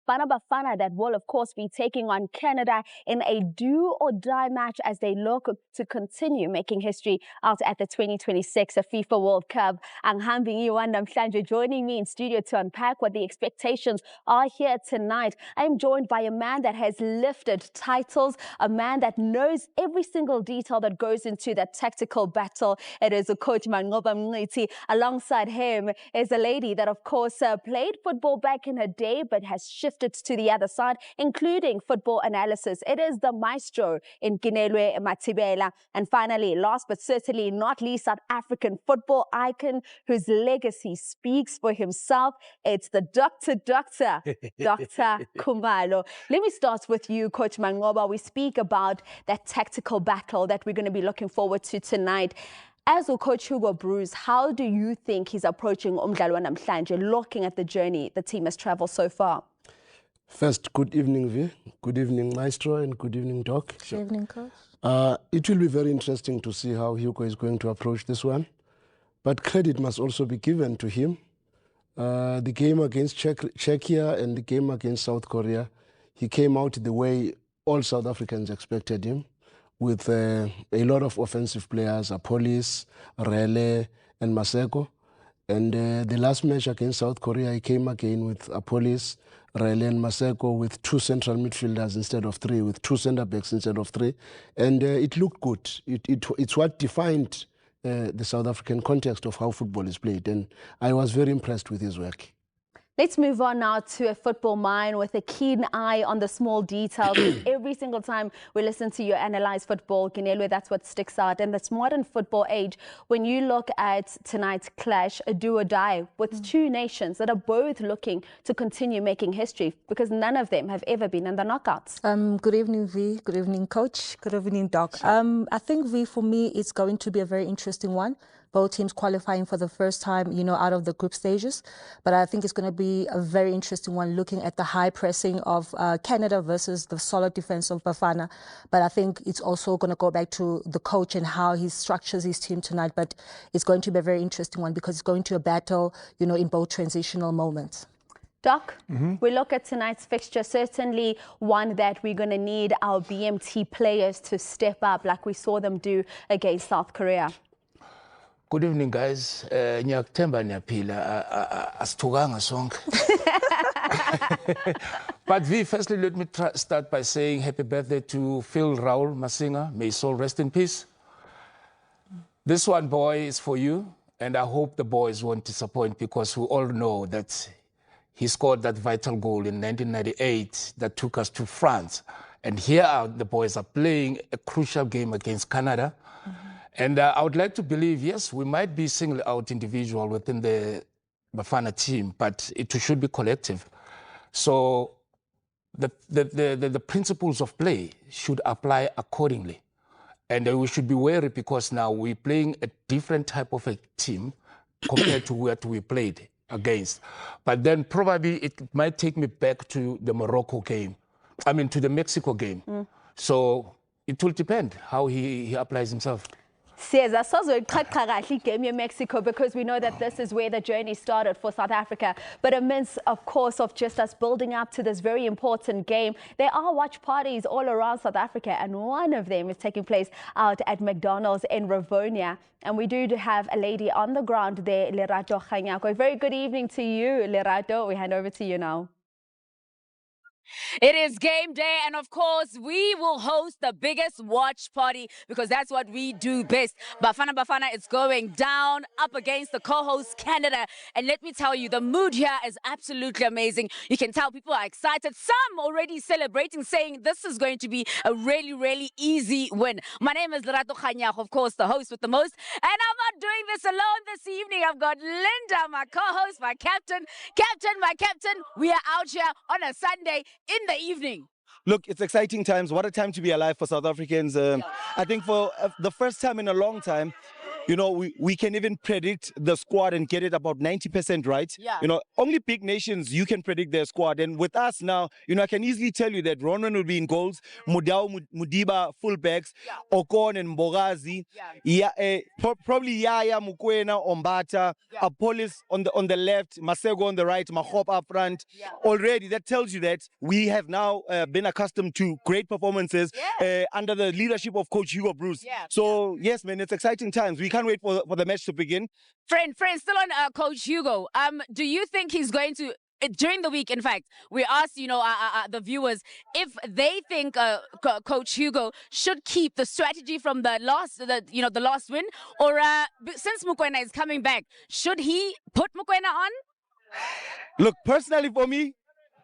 Bafana that will, of course, be taking on Canada in a do-or-die match as they look to continue making history out at the 2026 FIFA World Cup. Joining me in studio to unpack what the expectations are here tonight. I'm joined by a man that has lifted titles, a man that knows every single detail that goes into that tactical battle. It is a coach, Mangoba Mngiti. Alongside him is a lady that, of course, played football back in her day, but has shifted to the other side, including football analysis. It is the maestro in Kinelwe Matibela. And finally, last but certainly not least, South African football icon whose legacy speaks for himself. It's the Dr. Khumalo. Let me start with you, Coach Mangoba. We speak about that tactical battle that we're going to be looking forward to tonight. As a coach Hugo Bruce, how do you think he's approaching Umdlalo namhlanje, looking at the journey the team has traveled so far? First, good evening, Vi. Good evening, Maestro, and good evening, Doc. Good evening, Coach. It will be very interesting to see how Hugo is going to approach this one. But credit must also be given to him. The game against Czechia and the game against South Korea, he came out the way all South Africans expected him, with a lot of offensive players, Apolis, Rele, and Maseko. And the last match against South Korea, he came again with Apolis, Rele, and Maseko, with two central midfielders instead of three, with two centre-backs instead of three. And it looked good. It's what defined the South African context of how football is played. And I was very impressed with his work. Let's move on now to a football mind with a keen eye on the small details. Every single time we listen to you analyze football, Kinelwe, that's what sticks out. And this modern football age, when you look at tonight's clash, a do or die, with two nations that are both looking to continue making history, because none of them have ever been in the knockouts. Good evening, Vi. Good evening, Coach. Good evening, Doc. I think, Vi, for me, it's going to be a very interesting one. Both teams qualifying for the first time, out of the group stages. But I think it's going to be a very interesting one, looking at the high pressing of Canada versus the solid defense of Bafana. But I think it's also going to go back to the coach and how he structures his team tonight. But it's going to be a very interesting one because it's going to a battle, in both transitional moments. Doc, we look at tonight's fixture, certainly one that we're going to need our BMT players to step up like we saw them do against South Korea. Good evening, guys. Nyakuthemba niyaphila asithukanga sonke. But Vi, firstly, let me start by saying happy birthday to Phil Raul Masinga. May his soul rest in peace. This one, boy, is for you, and I hope the boys won't disappoint because we all know that he scored that vital goal in 1998 that took us to France. And here the boys are playing a crucial game against Canada. And I would like to believe, yes, we might be single out individual within the Bafana team, but it should be collective. So the principles of play should apply accordingly. And we should be wary because now we're playing a different type of a team compared to what we played against. But then probably it might take me back to the Morocco game. I mean, to the Mexico game. So it will depend how he applies himself. Says game Mexico, because we know that this is where the journey started for South Africa. But amidst, of course, of just us building up to this very important game, there are watch parties all around South Africa, and one of them is taking place out at McDonald's in Rivonia. And we do have a lady on the ground there, Lerato Khanyako. Very good evening to you, Lerato. We hand over to you now. It is game day, and of course, we will host the biggest watch party because that's what we do best. Bafana is going down up against the co-host Canada, and let me tell you, the mood here is absolutely amazing. You can tell people are excited, some already celebrating, saying this is going to be a really, really easy win. My name is Lerato Khanyako, of course, the host with the most, and I'm not doing this alone this evening. I've got Linda, my co-host, my captain. My captain, we are out here on a Sunday in the evening. Look, it's exciting times. What a time to be alive for South Africans. I think for the first time in a long time, we can even predict the squad and get it about 90% right. Yeah. Only big nations you can predict their squad. And with us now, I can easily tell you that Ronwen will be in goals, Mudau, Mudiba, fullbacks, Okon and Mbogazi, probably Yaya, Mukwena, Ombata, Apollos on the left, Masego on the right, Mahop up front. Already, that tells you that we have now been accustomed to great performances under the leadership of Coach Hugo Bruce. So, yes, man, it's exciting times. We can't wait for the match to begin. Friend, still on Coach Hugo. Do you think he's going to, during the week, in fact, we asked, the viewers if they think Coach Hugo should keep the strategy from the last win, or since Mukwena is coming back, should he put Mukwena on? Look, personally for me,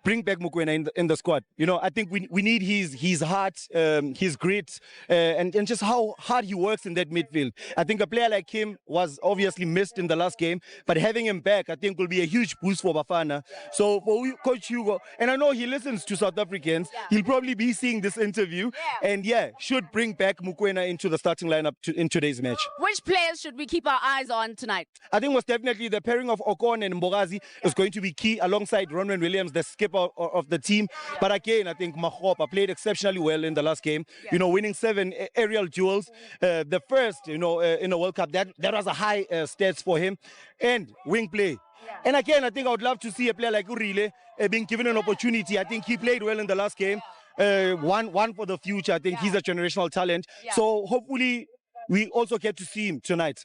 bring back Mukwena in the squad. I think we need his heart, his grit, and just how hard he works in that midfield. I think a player like him was obviously missed in the last game, but having him back, I think will be a huge boost for Bafana. So for Coach Hugo, and I know he listens to South Africans, he'll probably be seeing this interview, and should bring back Mukwena into the starting lineup in today's match. Which players should we keep our eyes on tonight? I think most definitely the pairing of Okon and Mbogazi is going to be key alongside Ronwen Williams, the skipper of the team. But again, I think Mahopa played exceptionally well in the last game, winning 7 aerial duels. The first, in a World Cup, that was a high stats for him. And wing play. And again, I think I would love to see a player like Urile being given an opportunity. I think he played well in the last game. One for the future. I think he's a generational talent. So hopefully we also get to see him tonight.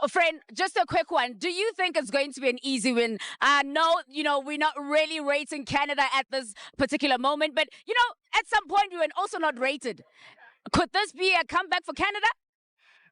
Friend, just a quick one. Do you think it's going to be an easy win? No, we're not really rating Canada at this particular moment, but, at some point we were also not rated. Could this be a comeback for Canada?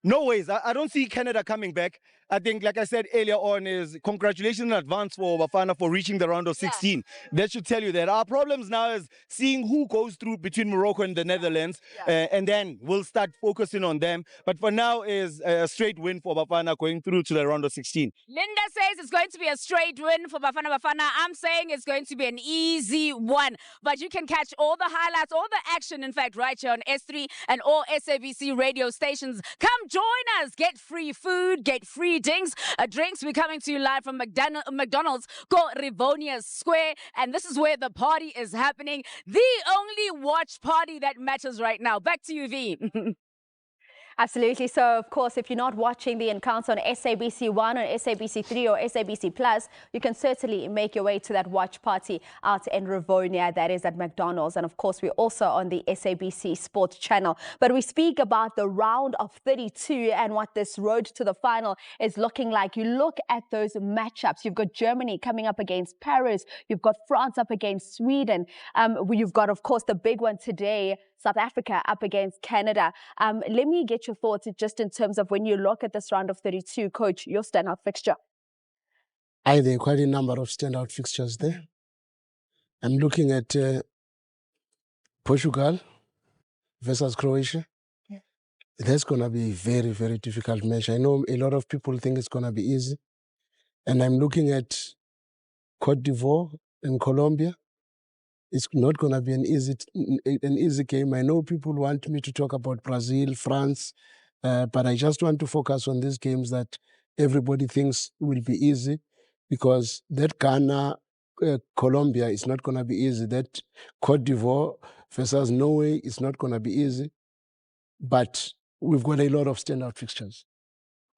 No ways. I don't see Canada coming back. I think, like I said earlier on, is congratulations in advance for Bafana for reaching the round of 16. That should tell you that our problems now is seeing who goes through between Morocco and the Netherlands, and then we'll start focusing on them. But for now is a straight win for Bafana going through to the round of 16. Linda says it's going to be a straight win for Bafana. I'm saying it's going to be an easy one. But you can catch all the highlights, all the action, in fact, right here on S3 and all SABC radio stations. Come join us. Get free food, get free drinks. We're coming to you live from McDonald's called Rivonia Square, and this is where the party is happening. The only watch party that matters right now. Back to you, V. Absolutely. So, of course, if you're not watching the encounter on SABC 1 or SABC 3 or SABC Plus, you can certainly make your way to that watch party out in Rivonia, that is at McDonald's. And, of course, we're also on the SABC Sports channel. But we speak about the round of 32 and what this road to the final is looking like. You look at those matchups. You've got Germany coming up against Paris. You've got France up against Sweden. You've got, of course, the big one today, South Africa up against Canada. Let me get your thoughts just in terms of when you look at this round of 32, Coach, your standout fixture. There are quite a number of standout fixtures there. I'm looking at Portugal versus Croatia. That's going to be a very, very difficult match. I know a lot of people think it's going to be easy. And I'm looking at Cote d'Ivoire and Colombia. It's not going to be an easy game. I know people want me to talk about Brazil, France, but I just want to focus on these games that everybody thinks will be easy, because that Ghana, Colombia is not going to be easy. That Cote d'Ivoire versus Norway is not going to be easy. But we've got a lot of standout fixtures.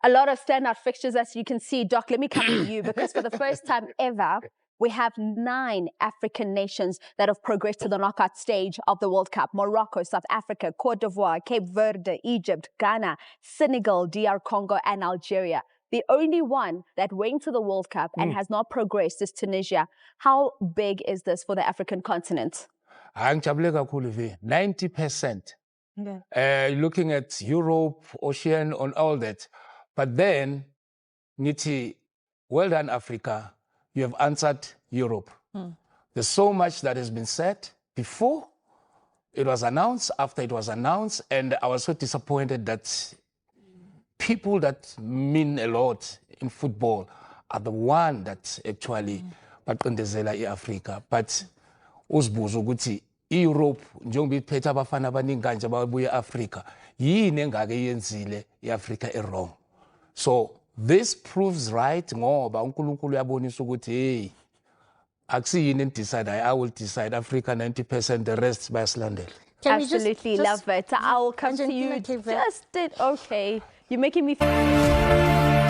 A lot of standout fixtures, as you can see. Doc, let me come to you, because for the first time ever, we have 9 African nations that have progressed to the knockout stage of the World Cup. Morocco, South Africa, Cote d'Ivoire, Cape Verde, Egypt, Ghana, Senegal, DR Congo, and Algeria. The only one that went to the World Cup and has not progressed is Tunisia. How big is this for the African continent? 90%. Looking at Europe, Ocean, on all that. But then, Niti, well done, Africa. You have answered Europe. There's so much that has been said before it was announced, after it was announced, and I was so disappointed that people that mean a lot in football are the one that actually baqindezela Africa. But uzibuza ukuthi Europe njengoba iphethe abafana abaningi kanje ababuye eAfrica, yini engake yenzile iAfrica wrong? So this proves right ngoba uNkulunkulu uyabonisa ukuthi hey akusiyini decide I will decide Africa 90%, the rest bayasilandela. Absolutely love it. I will come to you. Just did okay. You're making me feel